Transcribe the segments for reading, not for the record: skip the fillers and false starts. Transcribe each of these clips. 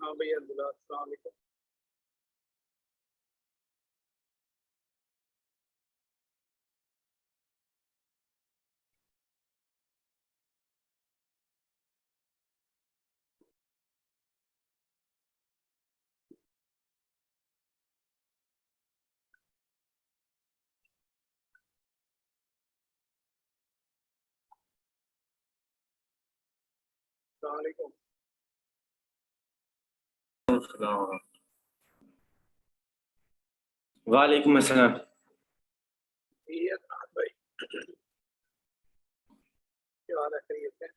ہاں بھائی الحمدللہ السلام علیکم. السلام علیکم. وعلیکم السلام. بھائی کیا حال ہے؟ خیریت ہے؟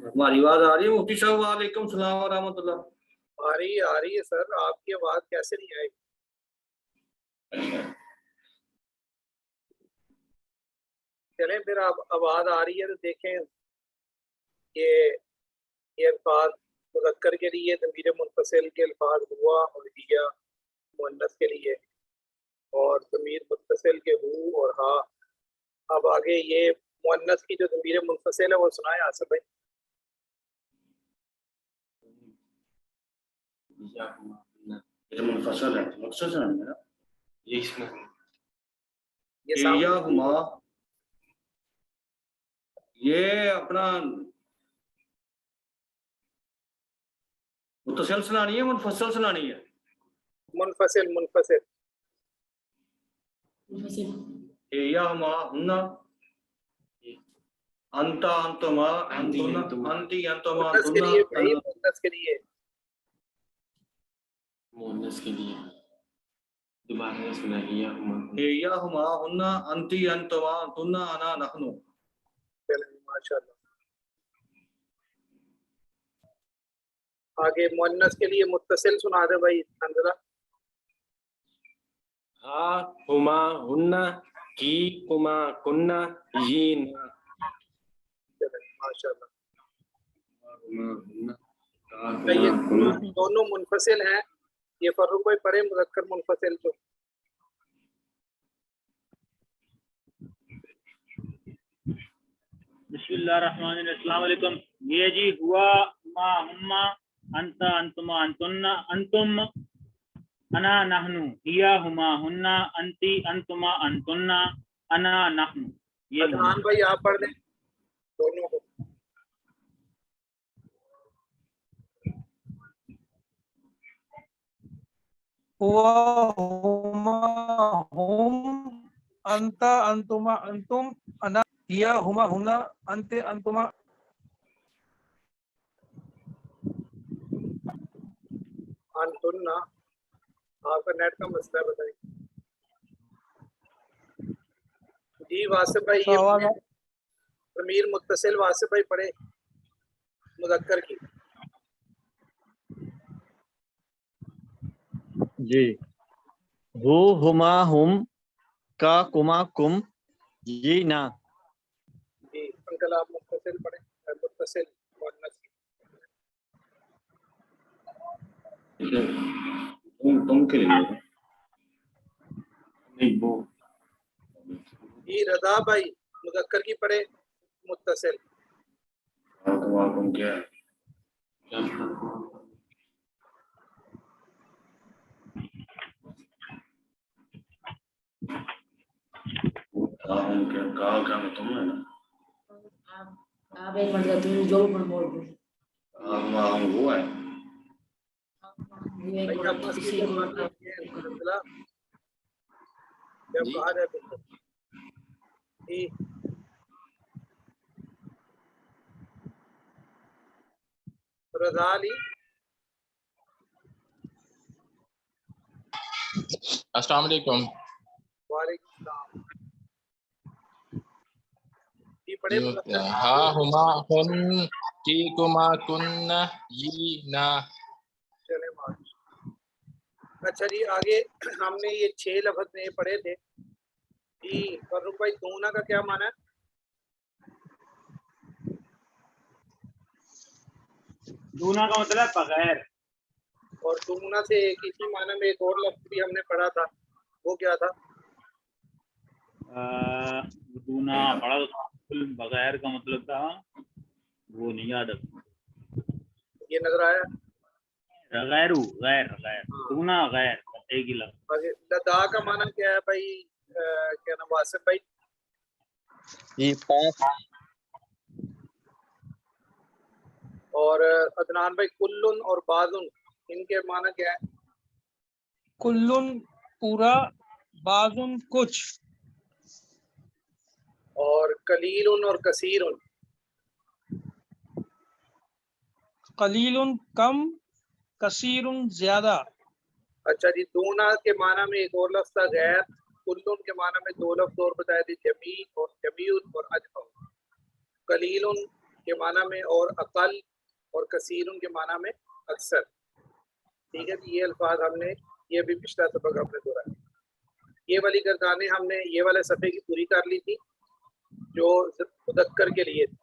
ہماری آواز آ رہی ہے مفتی صاحب؟ وعلیکم السلام ورحمۃ اللہ. آ رہی ہے سر. آپ کی آواز کیسے نہیں آئی؟ چلیں پھر آپ آواز آ رہی ہے تو دیکھیں یہ الفاظ مذکر کے لیے ضمیر منفصل کے الفاظ ہوا اور ہیا مؤنث کے لیے، اور ضمیر متصل کے ہو اور ہا. اب آگے یہ مؤنث کی جو ضمیر منفصل ہے وہ سنائے آصف بھائی. منفصل ہے مخصوص ہے نا یہ سامنے یہ اپنا متصل سنانی ہے منفصل سنانی ہے؟ منفصل یا ہما ہننا انتا انتما انتنا انتی انتما مؤنث کے لیے بھائی، انتنا مؤنث کے لیے دوبارہ سنائیے. یا ہما ہننا انتی انتما انتنا انا نحنو. ماشاء اللہ. آگے مؤنث کے لیے متصل سنا دے بھائی حنظلہ. ہا ہما ہننا کی کما کننا یہ ماشاء اللہ. یہ دونوں منفصل ہیں. یہ فروق بھائی پڑھے مذکر منفصل جو. بسم اللہ الرحمن الرحیم. السلام علیکم. یہ جی ہوا ما ہما انتا انتما انتنا انتم انا نحنو ہیا ہما ہننا انتی انتما انتنا انا نحنو. یہ عدنان بھائی آپ پڑھ دیں دونوں کو. ہوا ہما ہم انتا انتما انتم انا ہیا ہما ہنا انتے انتما. انتنا آپ کا نیٹ کا مسئلہ ہے بتائیں. جی واسف بھائی یہ ضمیر متصل واسف بھائی پڑھے مذکر کی. جی ہو ہما ہم کا کما کم یہ نا. جی انکل آپ متصل پڑھیں متصل مؤنث کی. تم کے لیے نہیں وہ جی رضا بھائی مذکر کی پڑھے متصل. تم کیا ہے کیا تم ہے نا آپ ایک مرتبہ تم جو پر بول دو وہ ہے بھائی آپ بس کی زبان میں یہ الحمدللہ جب کہا جائے تو جی رضا علی. السلام علیکم. وعلیکم السلام. جی پڑھے مذکر کی. ہا ہما ہن کی کما کننا یہ نا. چلے ماشاء. اچھا جی آگے ہم نے یہ 6 لفظ میں پڑھے تھے. جی فاروق بھائی دونا کا کیا معنی ہے؟ دونا کا مطلب بغیر. اور دونا سے کسی معنی میں ایک اور لفظ بھی ہم نے پڑھا تھا، وہ کیا تھا؟ دونا پڑھا بغیر کا مطلب تھا وہ نہیں یاد. یہ نظر آیا؟ غیرو غیر غیر دونا غیر ایک ہی لفظ. لدا کا معنی کیا ہے بھائی؟ کیا نام واسف بھائی؟ جی پاس. اور عدنان بھائی کلن اور بعضن ان کے معنی کیا ہے؟ کلن پورا، بعضن کچھ، اور قلیل اور کثیر. قلیل کم، کثیر زیادہ. اچھا جی، دونا کے معنی میں ایک اور لفظ تھا غیر. کلن کے معنی میں دو لفظ اور بتائے تھے، جمیع اور جمیع اور اجمع. قلیل کے معنی میں اور اقل، اور کثیر کے معنی میں اکثر. ٹھیک ہے جی، یہ الفاظ ہم نے یہ بھی پچھلا سبق ہم نے دہرایا. یہ والی گردانیں ہم نے یہ والے صفحے کی پوری کر لی تھی جو مذکر کے لیے تھی.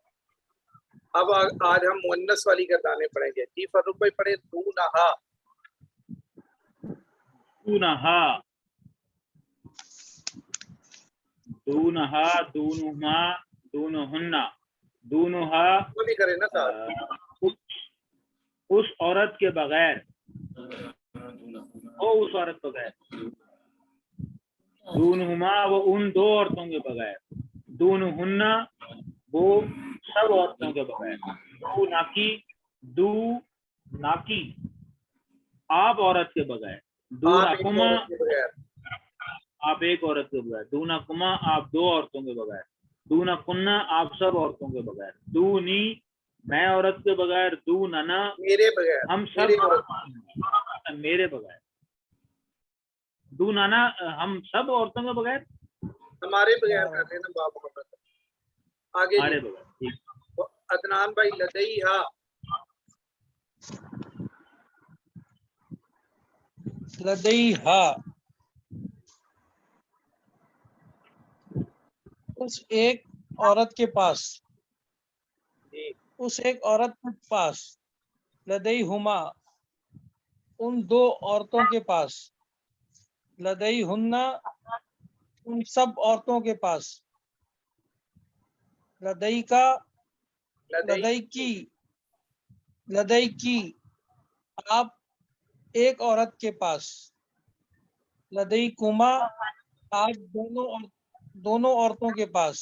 اب آج ہم مؤنث والی گردانیں پڑھیں گے. جی فاروق بھائی پڑھے. دونہا. دونہا، دونہا، دونہما، دونہنہ. دونہا وہ بھی کریں نا صاحب. اس عورت کے بغیر، وہ اس عورت بغیر. دونہما وہ ان دو عورتوں کے بغیر. دونہنہ وہ سب عورتوں کے بغیر. دو ناکی، دو ناکی آپ عورت کے بغیر. دونکما آپ ایک عورت کے بغیر. دونکما آپ دو عورتوں کے بغیر. دونکنہ آپ سب عورتوں کے بغیر. دونی میں عورت کے بغیر. دوننا میرے بغیر، ہم سب میرے بغیر. دوننا ہم سب عورتوں کے بغیر. ہمارے بغیر کر لینا باب محمد. آگے ہمارے جی. بغیر. ٹھیک. عدنان بھائی لدیہا. لدیہا اس ایک عورت کے پاس. جی اس ایک عورت کے پاس. لدیہما ان دو عورتوں کے پاس. لدیہنہ ان سب عورتوں کے پاس. لدیکا لدیکی لدیکی آپ ایک عورت کے پاس. لدیکما آپ دونوں عورتوں کے پاس.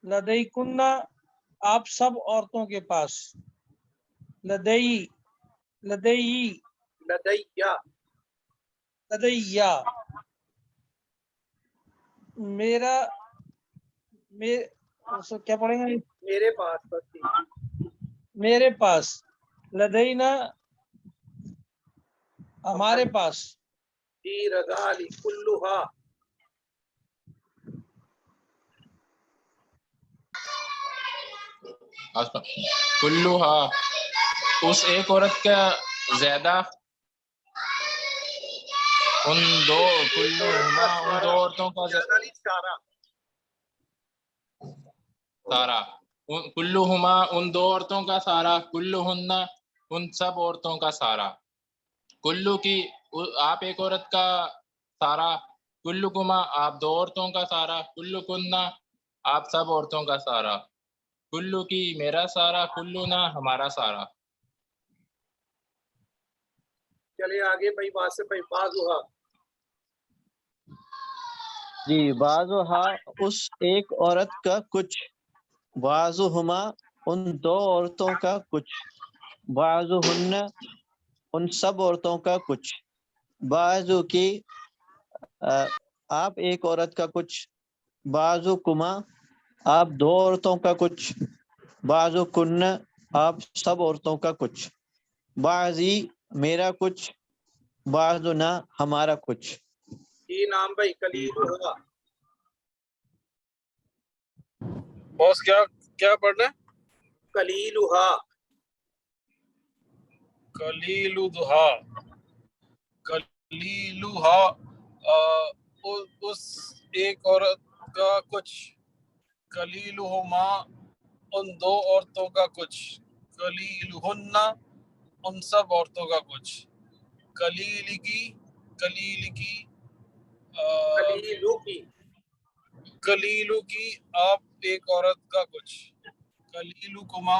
لدیکنہ آپ سب عورتوں کے پاس. لدئی لدئی لدیہ. لدیا میرا کیا پڑھیں گے؟ میرے پاس. بس ٹھیک. میرے پاس. لدینا ہمارے پاس. جی رضا علی. کلھا. کلھا اس ایک عورت کا زیادہ. ان دو کلھما ان دو عورتوں کا زیادہ نہیں، سارا. سارا. کلھما ان دو عورتوں کا سارا. کلھنہ ان سب عورتوں کا سارا. کلو کی آپ ایک عورت کا سارا. کلکما آپ دو عورتوں کا سارا. کلکنہ آپ سب عورتوں کا سارا. کلو کی میرا سارا. کلنا ہمارا سارا. چلیے آگے بھائی. واسف بھائی. بعضھا. جی بعضھا اس ایک عورت کا کچھ. بعضھما ان دو عورتوں کا کچھ. بعضھن ان سب عورتوں کا کچھ. بعضو کی آپ ایک عورت کا کچھ. بعضکما آپ دو عورتوں کا کچھ. بعضکن آپ سب عورتوں کا کچھ. بعضی میرا کچھ. بعضنا ہمارا کچھ. جی نام بھائی. قلیلھا. بس کیا پڑھنا ہے؟ قلیلھا. کلیلھا. کلیلھا اس ایک عورت کا کچھ. کلیلھما ان دو عورتوں کا کچھ. کلیلھن ان سب عورتوں کا کچھ. کلیلکی قلیلو کی. کلیلو کی آپ ایک عورت کا کچھ. کلیلکما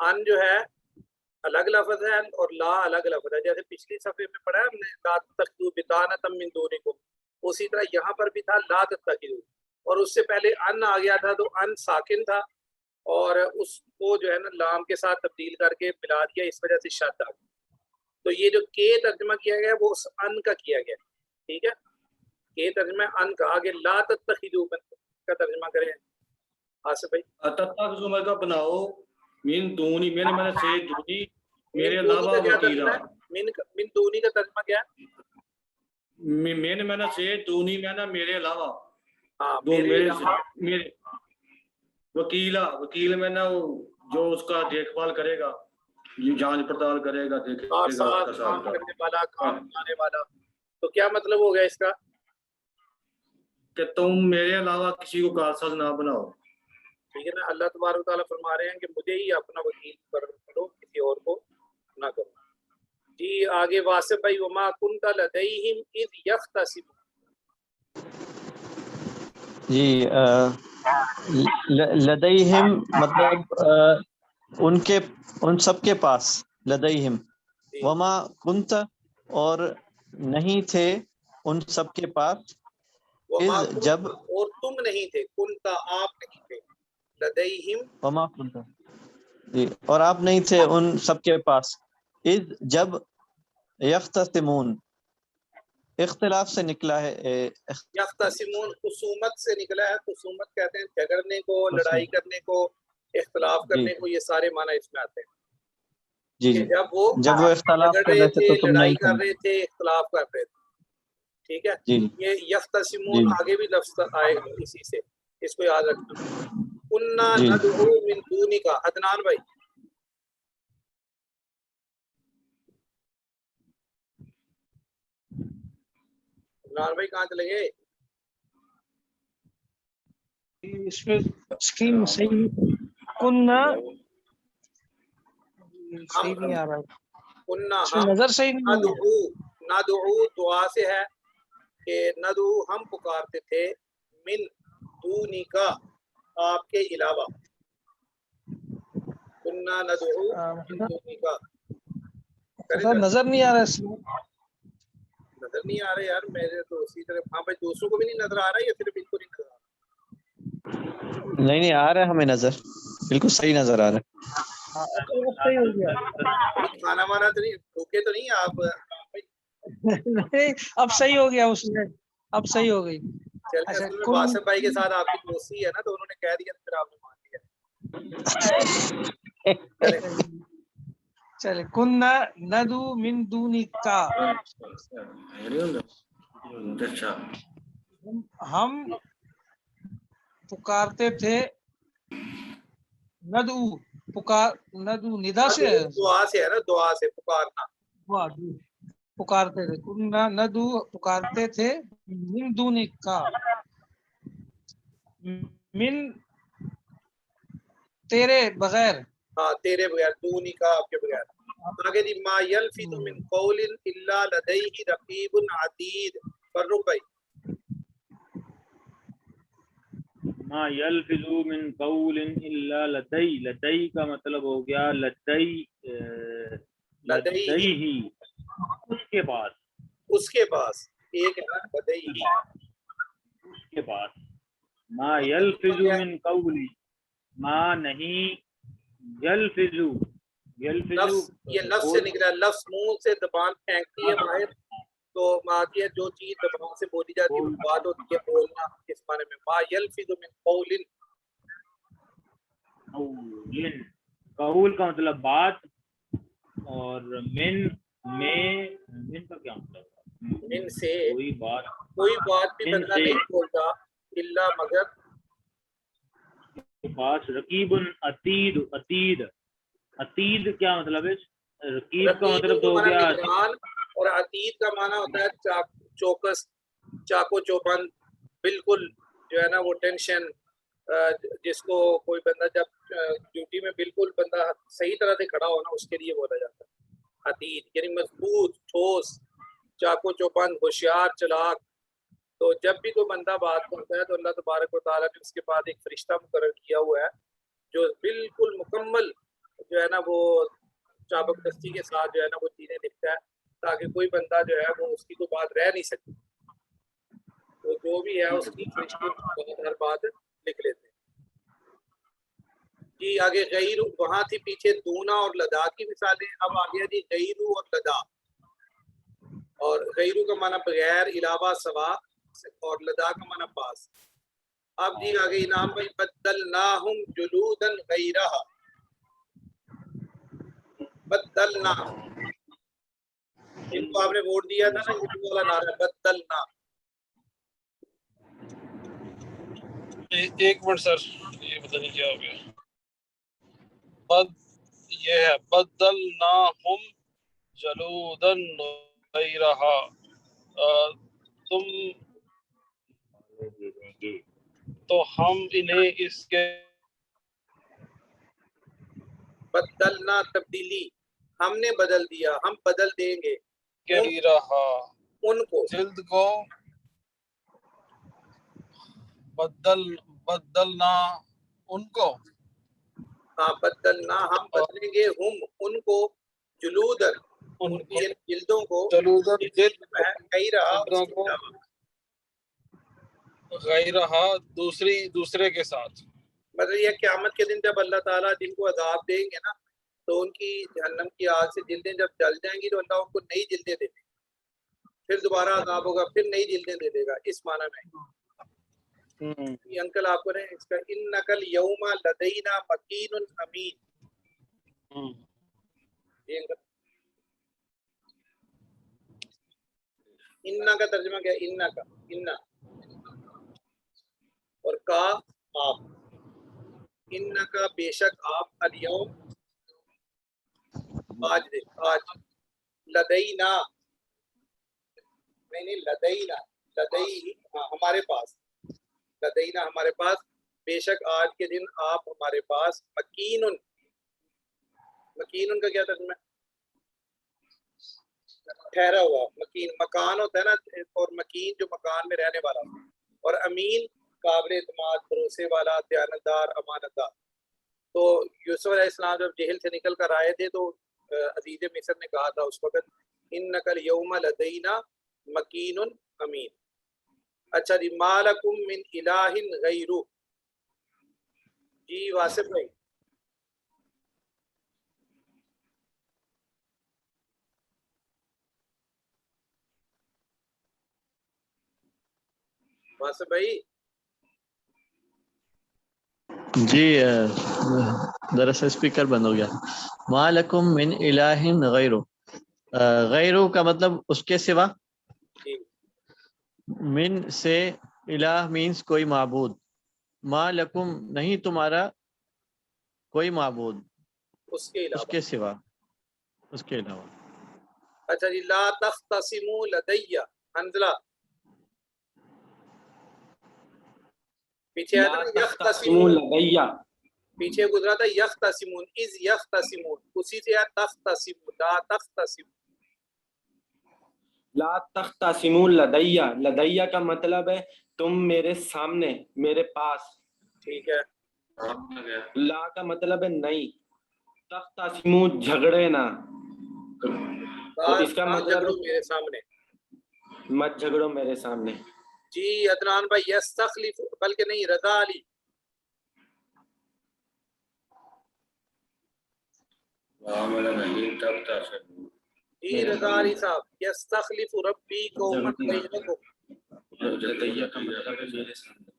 ان جو ہے الگ لفظ ہے اور لا الگ لفظ ہے. جیسے پچھلی صفحے میں پڑھا ہے ہم نے لا تتخذوا بطانۃ من دونکم, اسی طرح یہاں پر بھی تھا لا تتخذوا, اور اس سے پہلے ان آ گیا تھا تو ان ساکن تھا اور اس کو جو ہے نا لام کے ساتھ تبدیل کر کے ملا دیا, اس وجہ سے شد آ گئی. تو یہ جو کے ترجمہ کیا گیا وہ اس ان کا کیا گیا, ٹھیک ہے. کے ترجمہ ان کا, آگے لا تتخذوا کا ترجمہ کریں آصف بھائی. تتخذوا میں کا بناؤ من دونی میں نے سے دونی میرے من دونی علاوہ کا کیا وکیلا, ترجمہ ہے؟ من دونی کا ترجمہ کیا ہے؟ میں نے سے دونی میں نے میرے علاوہ, ہاں دو میرے وکیلا, وکیل میں نا جو اس کا دیکھ بھال کرے گا, جانچ پڑتال کرے گا, دیکھے گا اس کا کام ساتھ کرنے والا, کام بنانے والا. تو کیا مطلب ہو گیا اس کا؟ کہ تم میرے علاوہ کسی کو کارساز نہ بناؤ. ٹھیک ہے نا. اللہ تبارک و تعالیٰ فرما رہے ہیں کہ مجھے ہی اپنا وکیل کرو, کسی اور کو نہ کرو. جی آگے واسف بھائی, وما کنت لدیہم اذ یختصمون. جی لدیہم مطلب ان سب کے پاس, لدیہم. وما کنت اور نہیں تھے ان سب کے پاس, وما اذ کنت جب, اور تم نہیں تھے, کنت آپ نہیں تھے, لدیہم وما کنت جی اور آپ نہیں تھے ان سب کے پاس, اذ جب, یختصمون اختلاف سے نکلا ہے, یختصمون خصومت سے نکلا ہے. خصومت کہتے ہیں جھگڑنے کو, لڑائی کرنے کو, اختلاف جی کرنے کو, یہ سارے معنی اس میں آتے ہیں. جی کہ جی جب وہ اختلاف جھگڑ کر رہے رہے تھے تھے, تو تم لڑائی نہیں کر تھے. رہے تھے, اختلاف کر رہے تھے, ٹھیک ہے. جی یہ یختصمون جی آگے بھی لفظ آئے گا اسی سے, اس کو یاد رکھنا. کننا جی ندعو من دونک. عدنان بھائی عدنان بھائی کہاں چلے گئے؟ اس میں اسکرین صحیح کننا صحیح نہیں آ رہا ہے, کننا اس میں ہم, نظر صحیح نہیں ہے. ندعو دعا سے ہے کہ ندعو ہم پکارتے تھے, من دونک آپ کے علاوہ. کننا ندعو من دونک. سر نظر نہیں آ رہا اس میں. نظر نہیں آ رہے یار میرے تو اسی طرح. ہاں بھائی دوسروں کو بھی نہیں نظر آ رہا ہے یا صرف ان کو نہیں نظر آ رہا؟ نہیں آ رہا ہے ہمیں نظر, بالکل صحیح نظر آ رہا ہے. اب صحیح ہو گیا. کھانا وانا تو نہیں بھوکے تو نہیں آپ؟ نہیں, اب صحیح ہو گیا اس میں, اب صحیح ہو گئی. چلیں اچھا اصل میں کن واسف بھائی کے ساتھ آپ کی دوستی ہے نا, تو انہوں نے کہہ دیا تو پھر آپ نے مان لیا. چلے کننا ندو من دونکا, اچھا ہم پکارتے تھے, ندو پکار, ندو ندا سے ہے, دعا سے ہے نا, دعا سے پکارنا. پکارتے تھے. کننا ندو پکارتے تھے, من دونکا, من تیرے بغیر. ہاں تیرے بغیر, دونی کا آپ کے بغیر. آگے جی ما یلفظ من قول الا لدیہ رقیب عتید. فرق بھائی ما یلفظ من قول الا لدی, لدی کا مطلب ہو گیا لدی لدی ہی, اس کے پاس, اس کے پاس, ایک ہے لدیہ اس کے پاس. ما یلفظ من قول, ما نہیں, یلفظ, لفظ, یہ لفظ سے نکلا, لفظ منہ سے زبان پھینکتی ہے باہر, تو ماتی ہے جو چیز زبان سے بولی جاتی ہے وہ بات ہوتی ہے بولنا. اس معنی میں ما یلفظ من قول, قول کا مطلب بات, اور من کا کیا مطلب ہے؟ من سے کوئی بات بھی بندہ نہیں بولتا الا مگر پاس. رقیب عتید, عتید, عتید کیا مطلب ہے؟ رقیب کا مطلب تو ہو معنی گیا, نگران, اور عتید کا معنی ہوتا ہے چوکس, چاقو چوبند, بالکل جو ہے نا وہ ٹینشن, جس کو کوئی بندہ جب ڈیوٹی میں بالکل بندہ صحیح طرح سے کھڑا ہو نا, اس کے لیے بولا جاتا ہے عتید, یعنی مضبوط, ٹھوس, چاقو چوبند, ہوشیار, چلاک. تو جب بھی کوئی بندہ بات کرتا ہے تو اللہ تبارک و تعالیٰ نے اس کے بعد ایک فرشتہ مقرر کیا ہوا ہے جو بالکل مکمل جو ہے نا وہ چابک دستی کے ساتھ جو ہے نا وہ چیزیں لکھتا ہے تاکہ کوئی بندہ جو ہے وہ اس کی کوئی بات رہ نہیں سکتی، تو جو بھی ہے اس کی فرشتے ہر بات لکھ لیتے ہیں. جی آگے غیر، وہاں تھی پیچھے دونا اور لدا کی مثالیں، اب آ گیا جی غیرو اور لدا. اور غیرو کا معنی بغیر، علاوہ، سوا، اور لدا کا معنی پاس. اب جی آگے انعام بھائی بدلناہم جلودا غیرہا. بدلنا، ان کو آپ نے ووٹ دیا تھا نا یہ والا نعرہ بدلنا. ایک منٹ سر، یہ پتہ نہیں کیا ہو گیا. یہ ہے بدلناہم جلودن غیرہا. تم تو ہم انہیں اس کے بدلنا تبدیلی، ہم نے بدل دیا، ہم بدل دیں گے غیرہا ان کو. جلد کو بدلنا ان کو، ہاں بدلنا ہم بدلیں گے، ہم ان کو، جلودن ان کی جلدوں کو، جلودن جلد کئی رہا اس جلدوں کے کو، علاوہ. غیرہا دوسرے کے ساتھ. مطلب یہ قیامت کے دن جب اللہ تعالیٰ جن کو عذاب دیں گے نا تو ان کی جہنم کی آگ سے جلدیں جب جل جائیں گی تو اللہ ان کو نئی جلدیں دے دے گا، پھر دوبارہ عذاب ہوگا، پھر نئی جلدیں دے دے گا. اس معنی میں یہ انکل آپ کو نے اس کا انکل یوم لدینا مکین امین. یہ انکل انا کا ترجمہ کیا ہے؟ انا کا، انا اور کا آپ، انا کا بے شک آپ، الیوم آج دے، آج، لدینا نہیں لدینا، لدئی ہاں ہمارے پاس، لدینا ہمارے پاس، بے شک آج کے دن آپ ہمارے پاس، مکینن، مکینن کا کیا ترجمہ ہے؟ ٹھہرا ہوا. مکین مکان ہوتا ہے نا، اور مکین جو مکان میں رہنے والا، اور امین قابل اعتماد، بھروسے والا، دیانتدار، امانت دار. تو یوسف علیہ السلام جب جہل سے نکل کر آئے تھے تو عزیز مصر نے کہا تھا اس وقت انک الیوم لدینا مکین امین. اچھا جی ما لکم من الہ غیرہ. جی واسف بھائی واسف بھائی جی دراصل اسپیکر بند ہو گیا. ما لکم من الہ غیرہ، غیرہ کا مطلب اس کے سوا، جی من سے، الہ مینس کوئی معبود، ما لکم نہیں تمہارا کوئی معبود اس کے اس علاوہ. کے سوا، اس کے علاوہ. اچھا جی لا تختصموا لدی، حنزلہ پیچھے آیا تھا نا تختصموا یختصمون، لدی، پیچھے گزرا تھا یختصمون، از یختصمون، اسی سے آیا تختصموا، لا تختصموا. لا تختصموا لدی، لدی کا مطلب ہے تم میرے سامنے، میرے پاس. ٹھیک ہے. لا کا مطلب ہے نہیں. تختصموا جھگڑے نہ، تو اس کا نہ مطلب جھگڑو میرے سامنے. مت جھگڑو میرے سامنے. جی عدنان بھائی یستخلف، بلکہ نہیں رضا علی. جی رضا علی صاحب یستخلف ربی قوما غیرکم. لدی کا مطلب ہے میرے سامنے،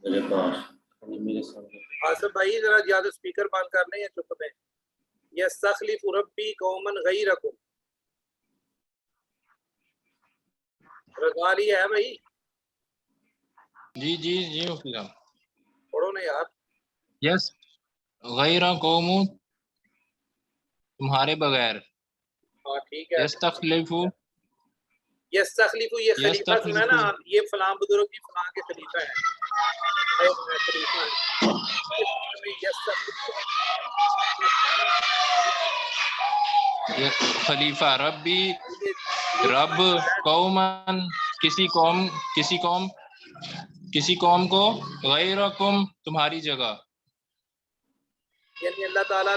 میرے پاس، میرے سامنے. آصف بھائی ذرا زیادہ اسپیکر بند کرنے یا چپ میں. یستخلف ربی قوما غیرکم. رضا علی ہے بھائی، جی جی جی مفتی صاحب. پڑھو نا یار. یس غیر قوم تمہارے بغیر، ہاں ٹھیک ہے. یستخلف یستخلف یہ خلیفہ سنا نا آپ، یہ فلاں بزرگ کی فلاں کے خلیفہ ہیں، خلیفہ ہیں. خلیفہ ربی، رب قومن کسی قوم کو، غیرکم تمہاری جگہ. یعنی اللہ تعالیٰ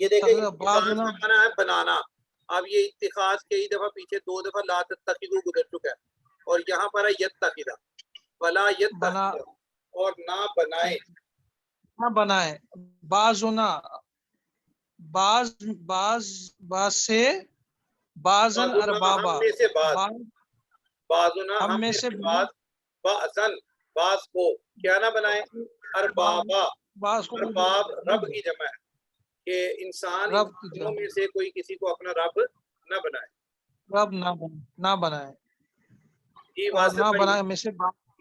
یہ دیکھیں بعض اتخاذ کا معنی ہے بنانا. اب یہ اتخاذ کئی دفعہ پیچھے 2 دفعہ لا تتخذوا گزر چکا ہے اور یہاں پر ہے یتخذا ولا بنا یتخذ اور نہ بنائے. نہ بنائے. بعضنا بعض سے بعضن بعضنا اربابا ہم میں سے بعض بعض بعضنا ہم ہم میں میں سے سے بعض بعضن بعض کو کیا نہ بنائے اربابا. بعض کو ارباب رب کی جمع ہے کہ انسان رب کی انسانوں جمع میں سے کوئی کسی کو اپنا رب نہ بنائے. رب نہ بنائے جی اور واسف نہ بھائی بنائے میں سے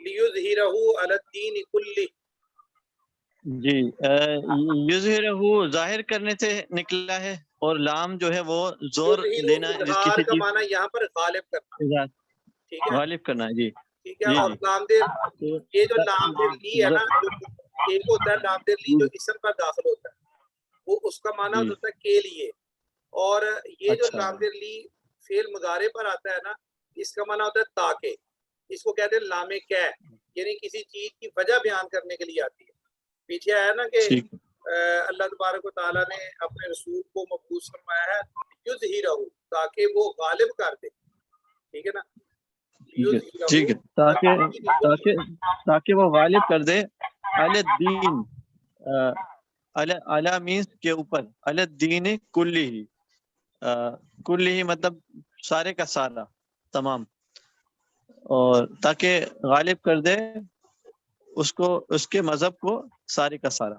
لیظہرہ علی الدین کلہ. جی یظہرہ ظاہر کرنے سے نکلا ہے اور لام جو ہے وہ زور دینا اظہار کسی کا چیز معنی یہاں پر غالب کرنا. ٹھیک ہے غالب کرنا ہے. جی ٹھیک ہے. جی اور جی لام دیر یہ جو لام دیر لی ہے نا جو ایک ہوتا ہے لام دیر لی جو اسم پر داخل ہوتا ہے وہ اس کا معنی جی ہوتا ہے کے لیے. اور یہ جو اچھا لام دیر لی فعل مضارع پر آتا ہے نا اس کا معنی ہوتا ہے تاکہ. اس کو کہتے ہیں لام کہ یعنی کسی چیز کی وجہ بیان کرنے کے لیے آتی ہے. پیچھے آیا نا کہ ٹھیک اللہ تبارک و تعالیٰ نے اپنے رسول کو مبعوث فرمایا ہے یظہرہ تاکہ وہ غالب کر دے. ٹھیک ہے نا. ٹھیک ہے تاکہ وہ غالب کر دے علی الدین علی مینس کے اوپر علی الدین کلی ہی مطلب سارے کا سارا تمام اور تاکہ غالب کر دے اس کے مذہب کو سارے کا سارا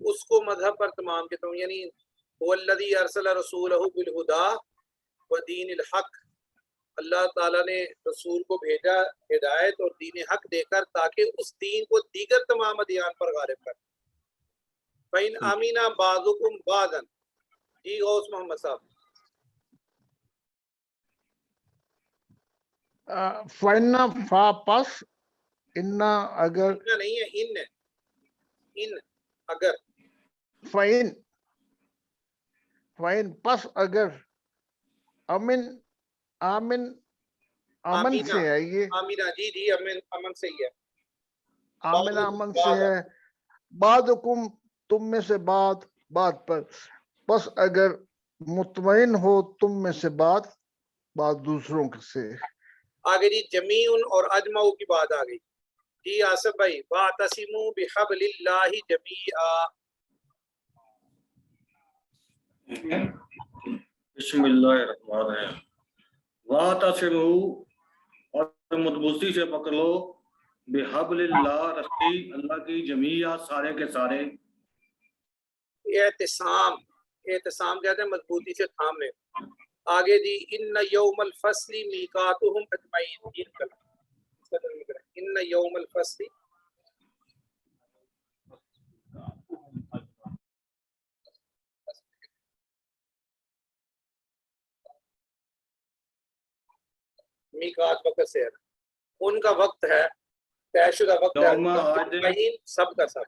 اس کو مذہب پر تمام کے تمام یعنی والذی ارسل رسولہ بالہدی ودین الحق. اللہ تعالیٰ نے رسول کو بھیجا ہدایت اور دین حق دے کر تاکہ اس دین کو دیگر تمام ادیان پر غالب کر. فَإِنْ آمِنَ بَعْضُكُمْ بَعْضًا. جی غوث محمد صاحب. فائنا فا پس انا اگر نہیں ہے ان اگر فائن پس اگر امن سے ہے یہ آمینہ. جی امن سے ہی ہے. امن سے ہے. بعضکم تم میں سے بات پر پس اگر مطمئن ہو تم میں سے بات دوسروں سے. آگے جی جمیعن اور اجمعو کی بات آ گئی. جی آصف بھائی واعتصموا بحبل اللہ جمیعا. بسم اللہ الرحمن الرحیم. واعتصموا اور مضبوطی سے پکڑ لو بحبل اللہ رسی اللہ کی جمیعا سارے کے سارے. اعتصام کہتے ہیں مضبوطی سے تھامنے. آگے جی ان یوم الفصل میقاتہم اجمعین. ان یوم الفصل میقات وقت سے ہے ان کا وقت ہے طے شدہ وقت ہے اجمعین سب کا سب.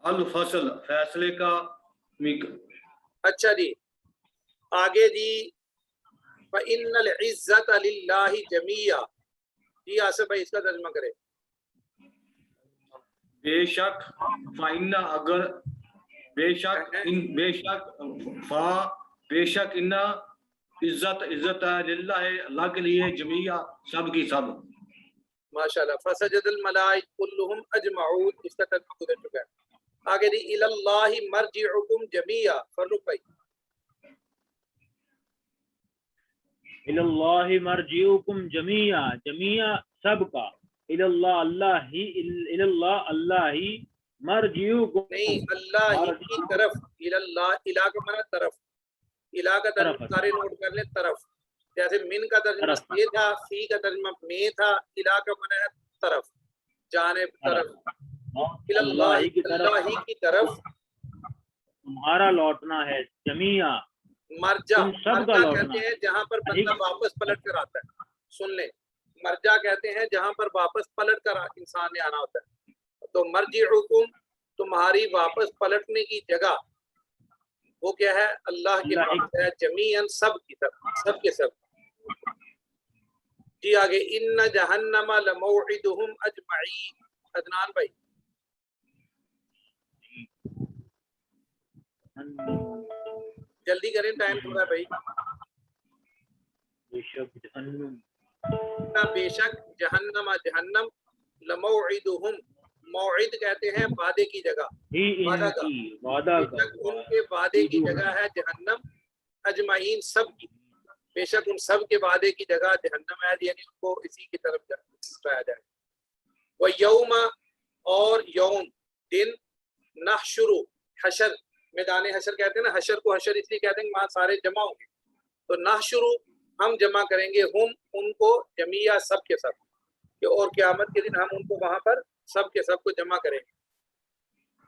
الفصل فیصلے کا اچھا جی آگے جی فَإِنَّ الْعِزَّةَ لِلَّهِ جَمِيعًا. جی آصف بھائی اس کا ترجمہ کرے. بے شک فائنہ اگر بے شک ان عزت ہے للہ ہے اللہ کے لیے جمیعہ سب کی سب. ماشاءاللہ. فَسَجَدَ الْمَلَائِكَةُ كُلُّهُمْ أَجْمَعُونَ. اس کا ترجمہ گزر چکا ہے. آگے جی إِلَى اللَّهِ مَرْجِعُكُمْ جَمِيعًا. فروق بھائی. إِلَى اللَّهِ مَرْجِعُكُمْ جَمِيعًا جميعا سب کا. إِلَى اللَّهِ اللہ ہی مرجعُكم نہیں اللہ ہی کی طرف. إِلَى اللَّهِ الہ کا معنی طرف. الہ کا ترجمہ سارے نوٹ کر لیں طرف. جیسے من کا ترجمہ سے تھا فی کا ترجمہ میں تھا الہ کا معنی ہے طرف جانب طرف. اللہ ہی کی طرف تمہارا لوٹنا ہے جمیعا. مرجع سب کا کہتے ہیں جہاں پر بندہ واپس پلٹ کر آتا ہے. سن لیں مرجع کہتے ہیں جہاں پر واپس پلٹ کر انسان نے آنا ہوتا ہے. تو مرجعکم تمہاری واپس پلٹنے کی جگہ وہ کیا ہے اللہ کے پاس ہے. جمیعاً سب کی طرف سب کے سب. جی آگے ان جہنم لموعدہم اجمعین. عدنان بھائی جلدی کریں ٹائم تھوڑا ہے بھائی. بے شک جہنم جہنم لموعدہم موعد کہتے ہیں وعدے کی جگہ وعدہ کا بے شک ان کے وعدے کی جگہ ہے جہنم اجمعین سب کی بے شک ان سب کے وعدے کی جگہ جہنم ہے یعنی ان کو اسی کی طرف جایا جائے. وہ یوم اور یوم دن نحشر حشر میدان حشر کہتے ہیں نا حشر کو حشر اس لیے کہتے ہیں کہ وہاں سارے جمع ہوں گے تو نحشر ہم جمع کریں گے ہم ان کو جمیع سب کے سب اور قیامت کے دن ہم ان کو وہاں پر سب کے سب کو جمع کریں گے.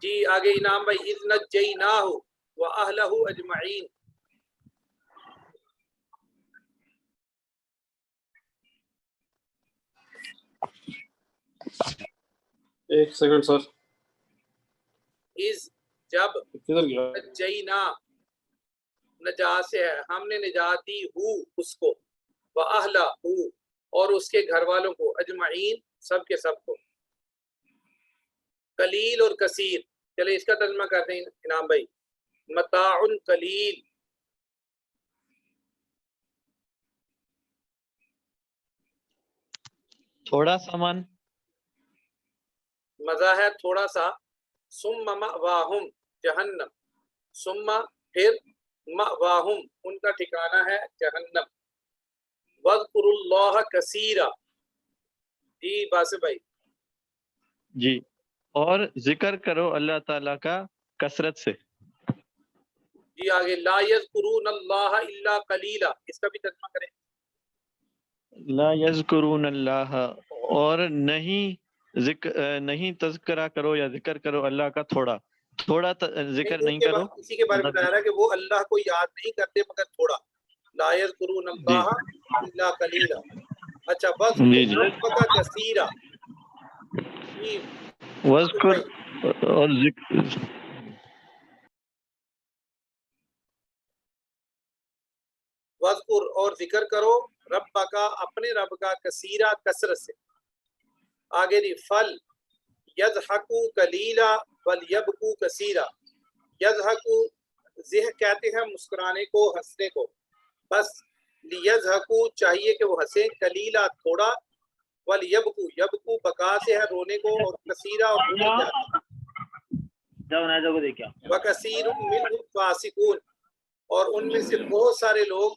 جی آگے انعام بھائی اذ نجیناہ واہلہ اجمعین. ایک سیکنڈ سر. اذ جب کدھر گیا؟ نجینا نجات سے ہے ہم نے نجات دی ہو اس کو واہلہ اور اس کے گھر والوں کو اجمعین سب کے سب کو. قلیل اور کثیر چلے اس کا ترجمہ کرتے ہیں انعام بھائی. متاع قلیل تھوڑا سامان. مزہ ہے تھوڑا سا. ثم مأواہم جہنم ثم پھر مأواہم ان کا ٹھکانہ ہے جہنم. واذکروا اللہ کثیرا. جی باسم بھائی. جی اور ذکر کرو اللہ تعالیٰ کا کثرت سے. جی آگے لا یذکرون اللہ الا قلیلا اس کا بھی ترجمہ کریں. لا یذکرون اللہ اور نہیں تذکرہ کرو یا ذکر کرو اللہ کا تھوڑا ذکر نہیں کرو. اسی کے بارے میں بتا رہا ہے کہ وہ اللہ کو یاد نہیں کرتے مگر تھوڑا. لا یذکرون اللہ الا قلیلا. اچھا بس ربک کثیرا. وذکر اور ذکر وذکر اور ذکر کرو ربک اپنے رب کا کثیرا کثرت سے. آگے دی فل یضحکوا قلیلا ولیبکوا کثیرا. یضحکوا ضحک کہتے ہیں مسکرانے کو ہنسنے کو بس. لیضحکوا چاہیے کہ وہ ہنسیں قلیلا تھوڑا ولیبکوا یبکوا بکا سے ہے رونے کو اور کثیرا اور وکثیر منہم فاسقون اور ان میں سے بہت سارے لوگ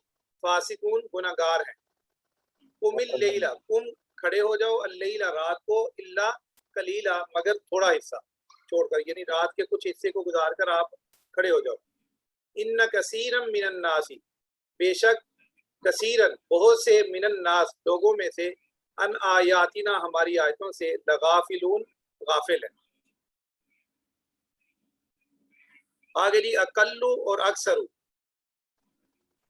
فاسقون گناہگار ہیں. قم اللیل قم کھڑے ہو جاؤ اللیل رات کو الا قلیلا مگر تھوڑا حصہ چھوڑ کر یعنی رات کے کچھ حصے کو گزار کر آپ کھڑے ہو جاؤ. ان کثیرا من الناس بے شک کثیرا بہت سے من الناس لوگوں میں سے ان آیاتنا ہماری آیتوں سے لغافلون غافل ہیں. آگے جی اقل اور اکثر.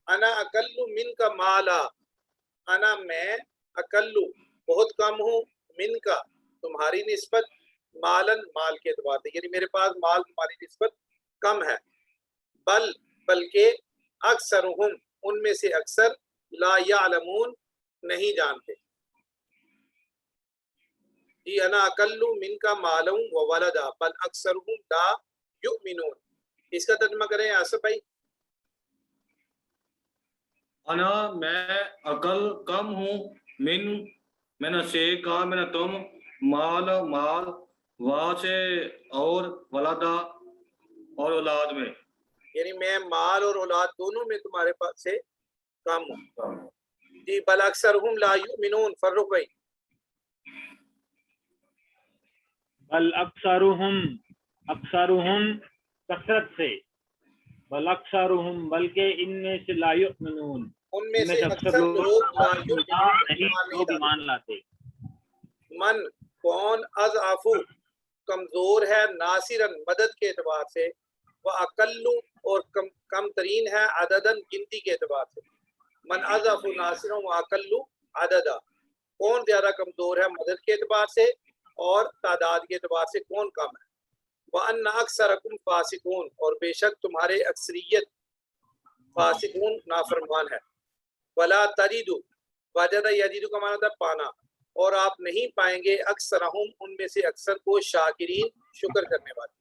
انا اقل من کا مالا انا میں اقل بہت کم ہوں من کا تمہاری نسبت مالن مال کے اعتبار سے یعنی میرے پاس مال تمہاری نسبت کم ہے. بلکہ اکثرہم ان میں سے اکثر لا یعلمون نہیں جانتے. جی انا اقل من کا مالا و ولدا بل اکثرہم لا یؤمنون اس کا ترجمہ کریں آصف بھائی. انا میں عقل کم ہوں میں نے سے کہا میں نے تم مال وا سے اور ولدا اور اولاد میں یعنی میں مال اور اولاد دونوں میں تمہارے پاس سے کم ہوں. جی بل اکثرہم لا یؤمنون فرخ بھائی. بل اکثرہم کثرت سے بل اکثرہم بلکہ ان میں سے لا یؤمنون ان میں سے اکثر لوگ لا ایمان لاتے. من کون اضعف کمزور ہے ناصرن مدد کے اعتبار سے وہ اقل اور کم ترین ہے عددن گنتی کے اعتبار سے. من اضعف ناصرن و اقل عددا کون زیادہ کمزور ہے مدد کے اعتبار سے اور تعداد کے اعتبار سے کون کم ہے. وَأَنَّ أَكْثَرَكُمْ فَاسِقُونَ اور بے شک تمہارے اکثریت فاسقون نافرمان ہے. وَلَا تَجِدُ وَجَدَ يَجِدُ کا معنی تھا پانا اور آپ نہیں پائیں گے اکثرہم ان میں سے اکثر کو شاکرین شکر کرنے والے.